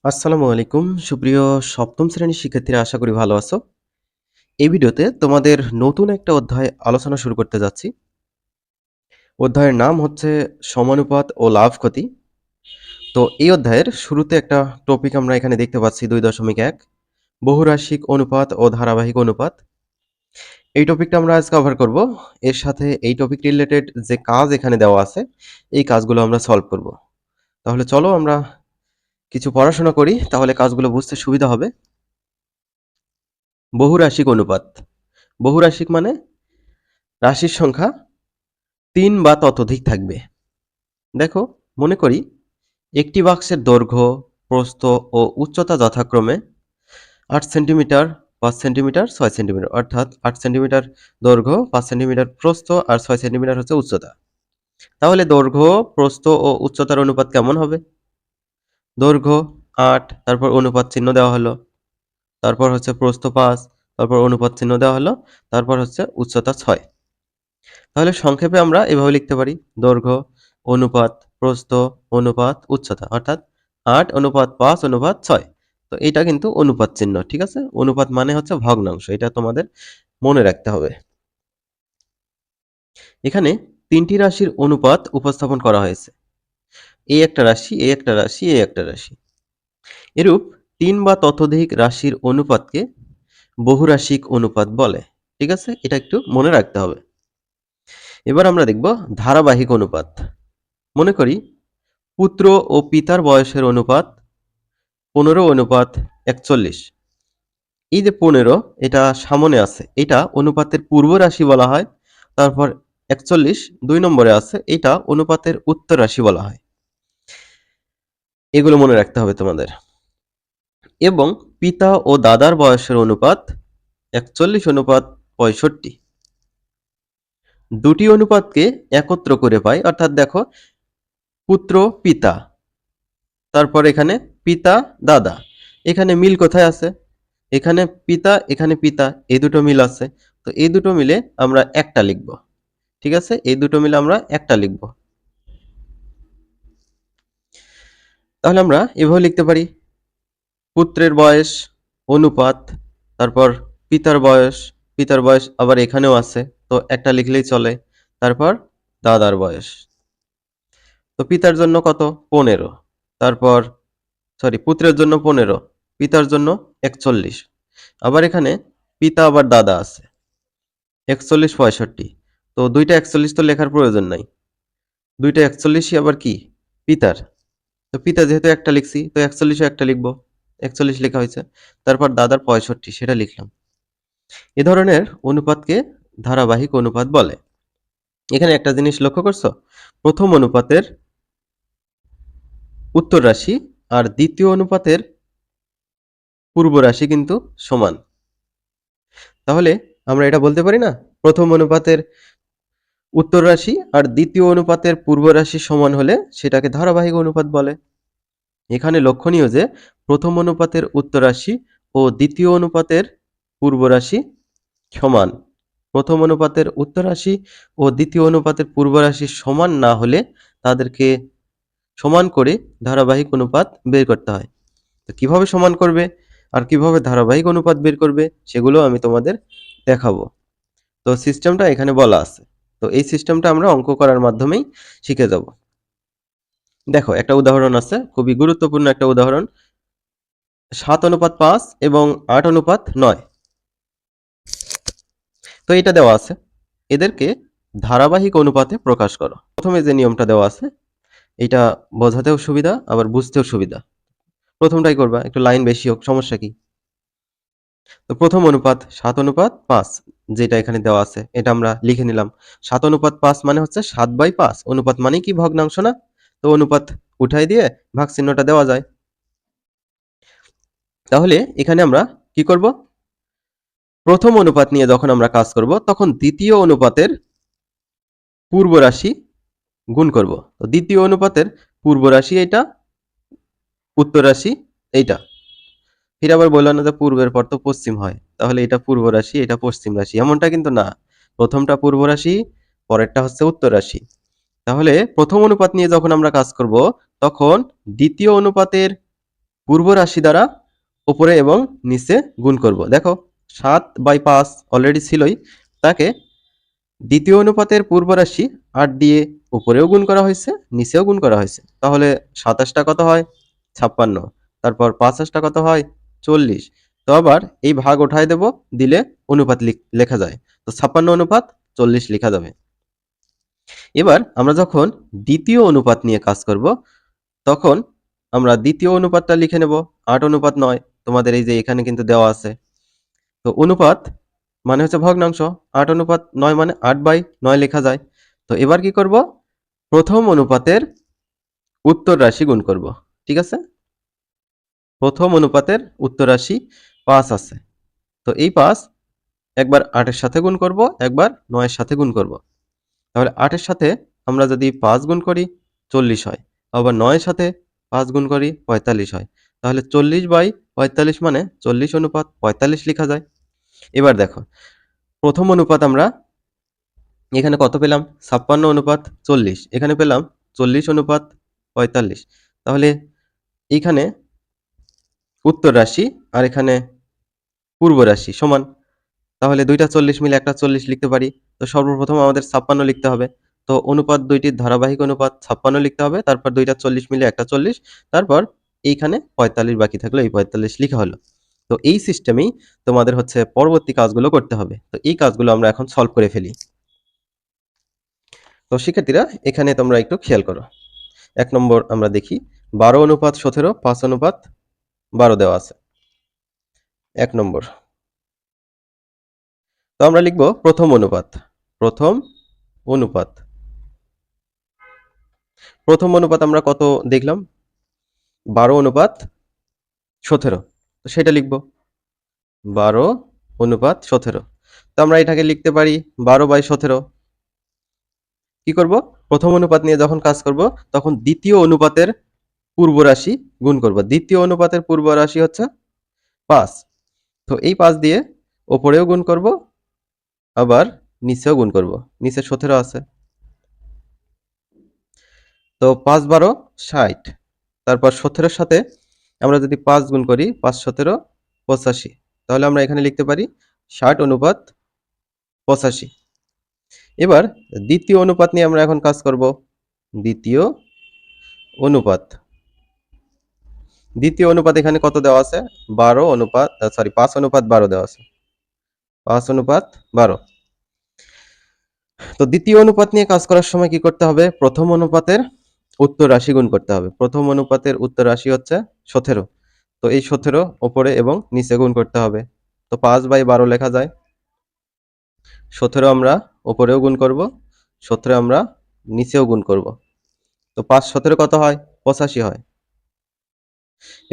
আসসালামু আলাইকুম সুপ্রিয় সপ্তম শ্রেণীর শিক্ষার্থীরা, আশা করি ভালো আছো। এই ভিডিওতে তোমাদের নতুন একটা অধ্যায় আলোচনা শুরু করতে যাচ্ছি। অধ্যায়ের নাম হচ্ছে সমানুপাত ও লাভ ক্ষতি। তো এই অধ্যায়ের শুরুতে একটা টপিক আমরা এখানে দেখতে পাচ্ছি 2.1 বহুরাশিক অনুপাত ও ধারাবাহিক অনুপাত। এই টপিকটা আমরা আজ কভার করব। এর সাথে এই টপিক রিলেটেড যে কাজ এখানে দেওয়া আছে এই কাজগুলো আমরা সলভ করব। তাহলে চলো আমরা কিছু পড়াশোনা করি, তাহলে কাজগুলো বুঝতে সুবিধা হবে। বহুরাশিক অনুপাত। বহুরাশিক মানে রাশির সংখ্যা ৩ বা ততোধিক থাকবে। দেখো, মনে করি একটি বাক্সের দৈর্ঘ্য, প্রস্থ ও উচ্চতা যথাক্রমে ৮ সেন্টিমিটার, ৫ সেন্টিমিটার, ৬ সেন্টিমিটার, অর্থাৎ ৮ সেন্টিমিটার দৈর্ঘ্য, ৫ সেন্টিমিটার প্রস্থ আর ৬ সেন্টিমিটার হচ্ছে উচ্চতা। তাহলে দৈর্ঘ্য, প্রস্থ ও উচ্চতার অনুপাত কেমন হবে? দৈর্ঘ্য ৮, তারপর অনুপাত চিহ্ন দেওয়া হলো, তারপর হচ্ছে প্রস্থ ৫, তারপর অনুপাত চিহ্ন দেওয়া হলো, তারপর হচ্ছে উচ্চতা ৬। তাহলে সংক্ষেপে আমরা এভাবে লিখতে পারি: দৈর্ঘ্য অনুপাত প্রস্থ অনুপাত উচ্চতা, অর্থাৎ ৮:৫:৬। তো এটা কিন্তু অনুপাত চিহ্ন, ঠিক আছে? অনুপাত মানে হচ্ছে ভগ্নাংশ, এটা তোমাদের মনে রাখতে হবে। এখানে তিনটি রাশির অনুপাত উপস্থাপন করা হয়েছে। এই একটা রাশি, এই একটা রাশি, এই একটা রাশি। এরূপ ৩ বা ততোধিক রাশির অনুপাতকে বহুরাশিক অনুপাত বলে। ঠিক আছে, এটা একটু মনে রাখতে হবে। এবার আমরা দেখব ধারাবাহিক অনুপাত। মনে করি পুত্র ও পিতার বয়সের অনুপাত 15:41। এই যে 15, এটা সামনে আছে, এটা অনুপাতের পূর্ব রাশি বলা হয়। তারপর 41 2 নম্বরে আছে, এটা অনুপাতের উত্তর রাশি বলা হয়। এগুলো মনে রাখতে হবে তোমাদের। এবং পিতা ও দাদার বয়সের অনুপাত 41:65। দুটি অনুপাতকে একত্র করে পাই, অর্থাৎ দেখো পুত্র পিতা, তারপর এখানে পিতা দাদা। এখানে মিল কোথায় আছে? এখানে পিতা, এখানে পিতা, এই দুটো মিল আছে। তো এই দুটো মিলে আমরা একটা লিখব। ঠিক আছে, এই দুটো মিলে আমরা একটা লিখব। তাহলে আমরা এভাবে লিখতে পারি: পুত্রের বয়স অনুপাত, তারপর পিতার বয়স, পিতার বয়স আবার এখানেও আছে, তো একটা লিখলেই চলে। তারপর দাদার বয়স, তো পিতার জন্য কত? 15। তারপর পুত্রের জন্য 15, পিতার জন্য 41। আবার এখানে পিতা আবার দাদা আছে 41 65। তো দুইটা 41 তো লেখার প্রয়োজন নাই, দুইটা 41ই আবার কি পিতার। তো পিতা যেহেতু একটা লিখছি, তো 41ও একটা লিখবো, 41 লেখা হয়েছে। তারপর দাদার 65, সেটা লিখলাম। এ ধরনের অনুপাতকে ধারাবাহিক অনুপাত বলে। এখানে একটা জিনিস লক্ষ্য করছো, প্রথম অনুপাতের উত্তর রাশি আর দ্বিতীয় অনুপাতের পূর্ব রাশি কিন্তু সমান। তাহলে আমরা এটা বলতে পারি না, প্রথম অনুপাতের উত্তর রাশি আর দ্বিতীয় অনুপাতের পূর্ব রাশি সমান হলে সেটাকে ধারাবাহিক অনুপাত বলে। এখানে লক্ষণীয় যে প্রথম অনুপাতের উত্তর রাশি ও দ্বিতীয় অনুপাতের পূর্ব রাশি সমান। প্রথম অনুপাতের উত্তর রাশি ও দ্বিতীয় অনুপাতের পূর্ব রাশি সমান না হলে তাদেরকে সমান করে ধারাবাহিক অনুপাত বের করতে হয়। তো কিভাবে সমান করবে আর কিভাবে ধারাবাহিক অনুপাত বের করবে সেগুলো আমি তোমাদের দেখাবো। তো সিস্টেমটা এখানে বলা আছে। তো এই সিস্টেমটা আমরা অঙ্ক করার মাধ্যমেই শিখে যাব। দেখো, একটা উদাহরণ আছে, খুবই গুরুত্বপূর্ণ একটা উদাহরণ। 7:5 এবং 8:9। তো এটা দেওয়া আছে, এদেরকে ধারাবাহিক অনুপাতে প্রকাশ করো। প্রথমে যে নিয়মটা দেওয়া আছে এটা বোঝাতেও সুবিধা আবার বুঝতেও সুবিধা। প্রথমটাই করবা, একটু লাইন বেশি হোক, সমস্যা কি? তো প্রথম অনুপাত 7:5, যেটা এখানে দেওয়া আছে এটা আমরা লিখে নিলাম। 7:5 মানে হচ্ছে 7/5। অনুপাত মানে কি ভগ্নাংশ না? তো অনুপাত উঠাই দিয়ে ভাগ চিহ্নটা দেওয়া যায়। তাহলে এখানে আমরা কি করব? প্রথম অনুপাত নিয়ে যখন আমরা কাজ করব তখন দ্বিতীয় অনুপাতের পূর্ব রাশি গুণ করব। তো দ্বিতীয় অনুপাতের পূর্ব রাশি এটা, উত্তর রাশি এইটা। ফির আবার বললাম না যে পূর্বের পর তো পশ্চিম হয়, তাহলে এটা পূর্ব রাশি, এটা পশ্চিম রাশি, এমনটা কিন্তু না। প্রথমটা পূর্ব রাশি, পরেরটা হচ্ছে উত্তর রাশি। তাহলে প্রথম অনুপাত নিয়ে যখন আমরা কাজ করব তখন দ্বিতীয় অনুপাতের পূর্ব রাশি দ্বারা উপরে এবং নিচে গুণ করব। দেখো 7/5 অলরেডি ছিলই, তাকে দ্বিতীয় অনুপাতের পূর্ব রাশি 8 দিয়ে উপরেও গুণ করা হয়েছে, নিচেও গুণ করা হয়েছে। তাহলে 27টা কত হয়? 56। তারপর 50টা কত হয়? 40। তো আবার এই ভাগ উঠায় দেব, দিলে অনুপাত লেখা যায়। তো 56/40 লেখা যাবে। এবার আমরা যখন দ্বিতীয় অনুপাত নিয়ে কাজ করব, তখন আমরা দ্বিতীয় অনুপাতটা লিখে নেব 8:9। তোমাদের এই যে এখানে কিন্তু দেওয়া আছে। তো অনুপাত মানে হচ্ছে ভগ্নাংশ, 8:9 মানে 8/9 লেখা যায়। তো এবার কি করব? প্রথম অনুপাতের উত্তর রাশি গুণ করব। ঠিক আছে? প্রথম অনুপাতের উত্তর রাশি 5 আছে। তো এই 5 একবার 8 এর সাথে গুণ করব, একবার 9 এর সাথে গুণ করব। তাহলে 8 এর সাথে আমরা যদি 5 গুণ করি 40 হয়। আবার 9 এর সাথে 5 গুণ করি 45 হয়। তাহলে 40/45 মানে 40:45 লেখা যায়। এবার দেখো, প্রথম অনুপাত আমরা এখানে কত পেলাম? 56:40। এখানে পেলাম 40:45। তাহলে এইখানে উত্তর রাশি আর এখানে পূর্ব রাশি সমান। তাহলে দুইটা 40 মিলে একটা 40 লিখতে পারি। তো সর্বপ্রথম আমাদের 56 লিখতে হবে। তো অনুপাত দুইটির ধারাবাহিক অনুপাত 56 লিখতে হবে। তারপর দুইটা 40 মিলে একটা 40। তারপর এইখানে 45 বাকি থাকলো, এই 45 লিখা হলো। তো এই সিস্টেমেই তোমাদের হচ্ছে পরবর্তী কাজগুলো করতে হবে। তো এই কাজগুলো আমরা এখন সলভ করে ফেলি। তো শিক্ষার্থীরা এখানে তোমরা একটু খেয়াল করো। 1 নম্বর আমরা দেখি 12:17, 5:12 দেওয়া আছে। 1 নম্বর। তো আমরা লিখব প্রথম অনুপাত। প্রথম অনুপাত। প্রথম অনুপাত আমরা কত দেখলাম? 12:17। তো সেটা লিখব 12:17। তো আমরা এটাকে লিখতে পারি 12/17। কি করব? প্রথম অনুপাত নিয়ে যখন কাজ করব, তখন দ্বিতীয় অনুপাতের পূর্ব রাশি গুণ করব। দ্বিতীয় অনুপাতের পূর্ব রাশি হচ্ছে 5। তো এই 5 দিয়ে ওপরেও গুণ করব, আবার নিচেও গুণ করব। নিচে 17 আছে। তো 5-12 60। তারপর 17 এর সাথে আমরা যদি 5 গুণ করি 5-17 85। তাহলে আমরা এখানে লিখতে পারি 60:85। এবার দ্বিতীয় অনুপাত নিয়ে আমরা এখন কাজ করব। দ্বিতীয় অনুপাত। দ্বিতীয় অনুপাত এখানে কত দেওয়া আছে? 5:12 দেওয়া আছে। 5:12। তো দ্বিতীয় অনুপাত নিয়ে কাজ করার সময় কি করতে হবে? প্রথম অনুপাতের উত্তর রাশি গুণ করতে হবে। প্রথম অনুপাতের উত্তর রাশি হচ্ছে 17। তো এই 17 উপরে এবং নিচে গুণ করতে হবে। তো 5/12 লেখা যায়। 17 আমরা উপরেও গুণ করব, 17 আমরা নিচেও গুণ করব। তো 5-17 কত হয়? 85 হয়।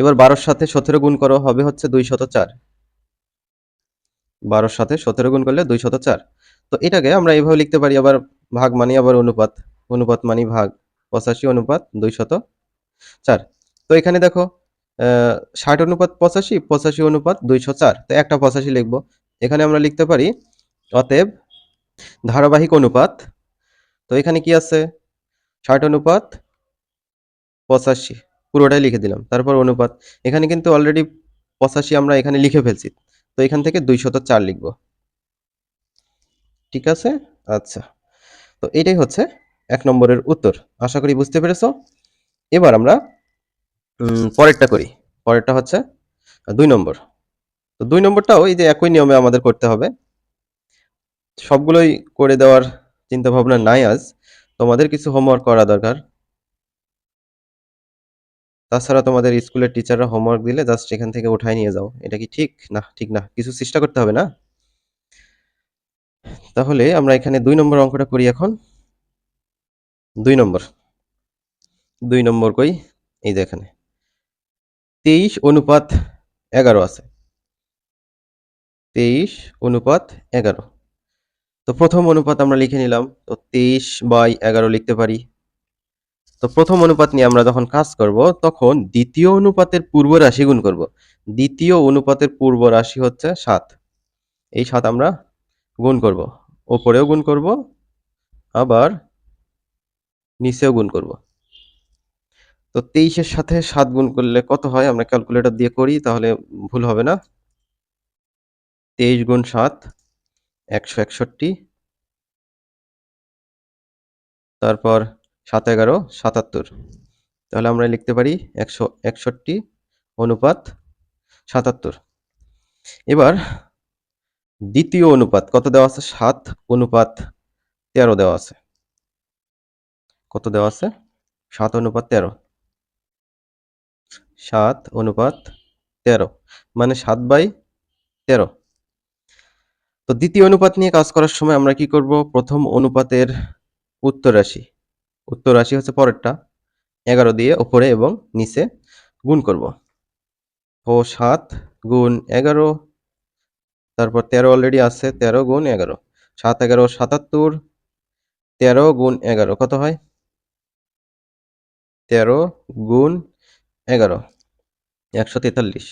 এবার 12-র সাথে 17 গুণ করো, হবে হচ্ছে 204। 12-র সাথে 17 গুণ করলে 204। তো এটাকে আমরা এভাবে লিখতে পারি, আবার ভাগ মানি আবার অনুপাত। অনুপাত মানি ভাগ। 85:204। তো এখানে দেখো 60:85, 85:204। তো একটা 85 লিখব। এখানে আমরা লিখতে পারি অতএব ধারাবাহিক অনুপাত। তো এখানে কি আছে? 60:85 পুরোটাই লিখে দিলাম। তারপর অনুপাত। এখানে কিন্তু অলরেডি 85 আমরা এখানে লিখে ফেলছি। তো এখান থেকে 204 লিখব। ঠিক আছে? আচ্ছা। তো এটাই হচ্ছে 1 নম্বরের উত্তর। আশা করি বুঝতে পেরেছো। এবার আমরা পরেরটা করি। পরেরটা হচ্ছে 2 নম্বর। তো 2 নম্বরটাও এই যে একই নিয়মে আমাদের করতে হবে। সবগুলোই করে দেওয়ার চিন্তাভাবনা নাই আজ। তোমাদের কিছু হোমওয়ার্ক করা দরকার। তাছাড়া তোমাদের স্কুলের টিচাররা হোমওয়ার্ক দিলে জাস্ট এখান থেকে উঠায় নিয়ে যাও। এটা কি ঠিক? না, ঠিক না। কিছু চেষ্টা করতে হবে না? তাহলে আমরা এখানে 2 নম্বর অঙ্কটা করি এখন। 2 নম্বর। 2 নম্বর কই? এই যে এখানে। 23:11 আছে। 23:11। তো প্রথম অনুপাত আমরা লিখে নিলাম। তো 23/11 লিখতে পারি। তো প্রথম অনুপাত নিয়ে আমরা যখন কাজ করব, তখন দ্বিতীয় অনুপাতের পূর্ব রাশি গুণ করব। দ্বিতীয় অনুপাতের পূর্ব রাশি হচ্ছে 7। এই 7 আমরা গুণ করব। ওপরেও গুণ করব, আবার নিচেও গুণ করব। তো 23 এর সাথে 7 গুণ করলে কত হয়? আমরা ক্যালকুলেটর দিয়ে করি, তাহলে ভুল হবে না। 23 গুণ 7 161, তারপর 7 11 77। তাহলে আমরা লিখতে পারি 161 অনুপাত 77। এবার দ্বিতীয় অনুপাত কত দেওয়া আছে? 7 অনুপাত 13 দেওয়া আছে। কত দেওয়া আছে? 7 অনুপাত 13। 7 অনুপাত 13 মানে 7/13। তো দ্বিতীয় অনুপাত নিয়ে কাজ করার সময় আমরা কি করব? প্রথম অনুপাতের উত্তর রাশি হচ্ছে পরেরটা 11 দিয়ে উপরে এবং নিচে গুণ করব। তো 7 গুণ 11, তারপর 13 অলরেডি আছে, 13 গুণ 11, 7 11 77, 13 গুণ 11 কত হয়? 13 গুণ 11 143।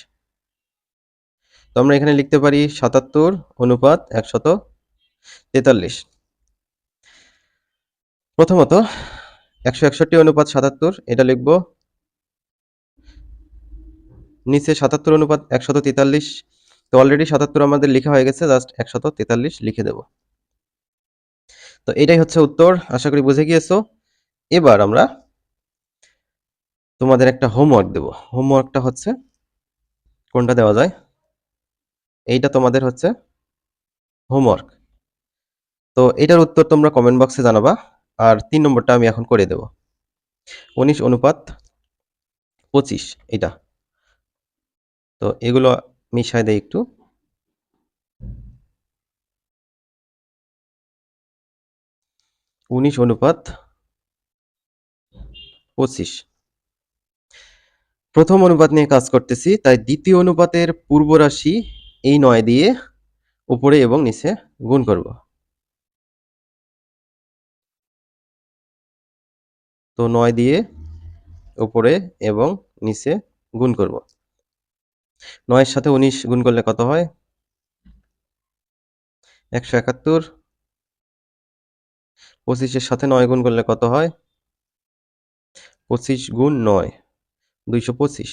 তো আমরা এখানে লিখতে পারি 77 অনুপাত 143। প্রথমত 161 অনুপাত 77 এটা লিখব, নিচে 77 অনুপাত 143। তো অলরেডি 77 আমাদের লেখা হয়ে গেছে, জাস্ট 143 লিখে দেব। তো এটাই হচ্ছে উত্তর, আশা করি বুঝে গিয়েছো। এবার আমরা তোমাদের একটা হোমওয়ার্ক দেব। হোমওয়ার্কটা হচ্ছে, কোনটা দেওয়া যায়? এইটা তোমাদের হচ্ছে হোমওয়ার্ক। তো এটার উত্তর তোমরা কমেন্ট বক্সে জানাবা। আর 3 নম্বরটা আমি এখন করে দেব। 19 অনুপাত 25 এটা। তো এগুলো মিশায় দেই একটু। 19 অনুপাত 25। প্রথম অনুপাত নিয়ে কাজ করতেছি, তাই দ্বিতীয় অনুপাতের পূর্ব রাশি এই 9 দিয়ে উপরে এবং নিচে গুণ করব। তো 9 দিয়ে উপরে এবং নিচে গুণ করব। 9 এর সাথে 19 গুণ করলে কত হয়? 171। 25 এর সাথে 9 গুণ করলে কত হয়? 25 গুণ 9 225।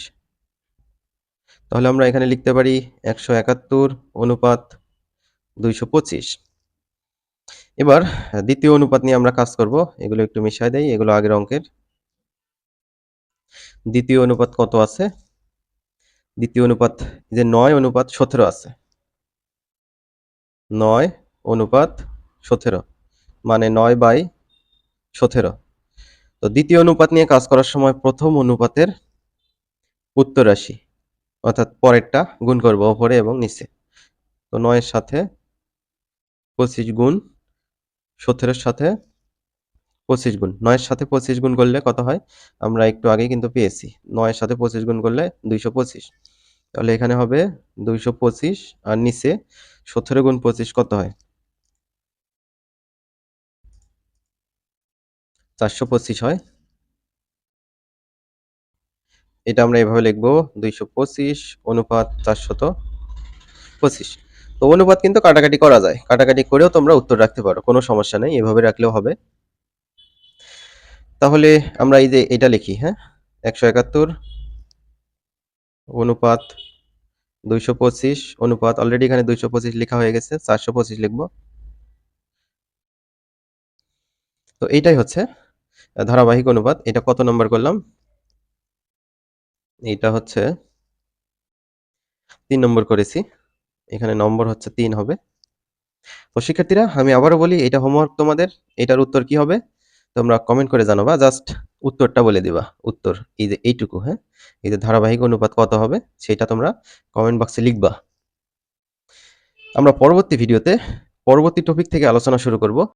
তাহলে আমরা এখানে লিখতে পারি 171 অনুপাত 225। এবার দ্বিতীয় অনুপাত নিয়ে আমরা কাজ করব। এগুলো একটু মিশায় দেই, এগুলো আগের অঙ্কের। দ্বিতীয় অনুপাত কত আছে? দ্বিতীয় অনুপাত যে 9 অনুপাত 17 আছে। 9 অনুপাত 17 মানে 9/17। তো দ্বিতীয় অনুপাত নিয়ে কাজ করার সময় প্রথম অনুপাতের উত্তর রাশি অর্থাৎ পরেরটা গুণ করব উপরে এবং নিচে। তো 9 এর সাথে 25 গুণ 17 এর সাথে 25 গুণ। 9 এর সাথে 25 গুণ করলে কত হয়? আমরা একটু আগেই কিন্তু পেয়েছি। 9 এর সাথে 25 গুণ করলে 225। তাহলে এখানে হবে 225 আর নিচে 17 গুণ 25 কত হয়? 425 হয়। এটা আমরা এভাবে লিখব, 225 অনুপাত 425। তো অনুপাত কিন্তু কাটাকাটি করা যায়। কাটাকাটি করেও তোমরা উত্তর রাখতে পারো, কোনো সমস্যা নেই, এভাবে রাখলেও হবে। তাহলে আমরা এই যে এটা লিখি, হ্যাঁ, 171 অনুপাত 225 অনুপাত, অলরেডি এখানে 225 লেখা হয়ে গেছে, 425 লিখব। তো এইটাই হচ্ছে ধারাবাহিক অনুপাত। এটা কত নম্বর করলাম? এইটা হচ্ছে 3 নম্বর করেছি। এখানে নম্বর হচ্ছে 3 হবে। তো শিক্ষার্থীরা, আমি আবারও বলি, এটা হোমওয়ার্ক তোমাদের। এটার উত্তর কি হবে তোমরা কমেন্ট করে জানাবা, জাস্ট উত্তরটা বলে দিবা। উত্তর এই যে এইটুকু, হ্যাঁ, এই যে ধারাবাহিক অনুপাত কত হবে সেটা তোমরা কমেন্ট বক্সে লিখবা। আমরা পরবর্তী ভিডিওতে পরবর্তী টপিক থেকে আলোচনা শুরু করব।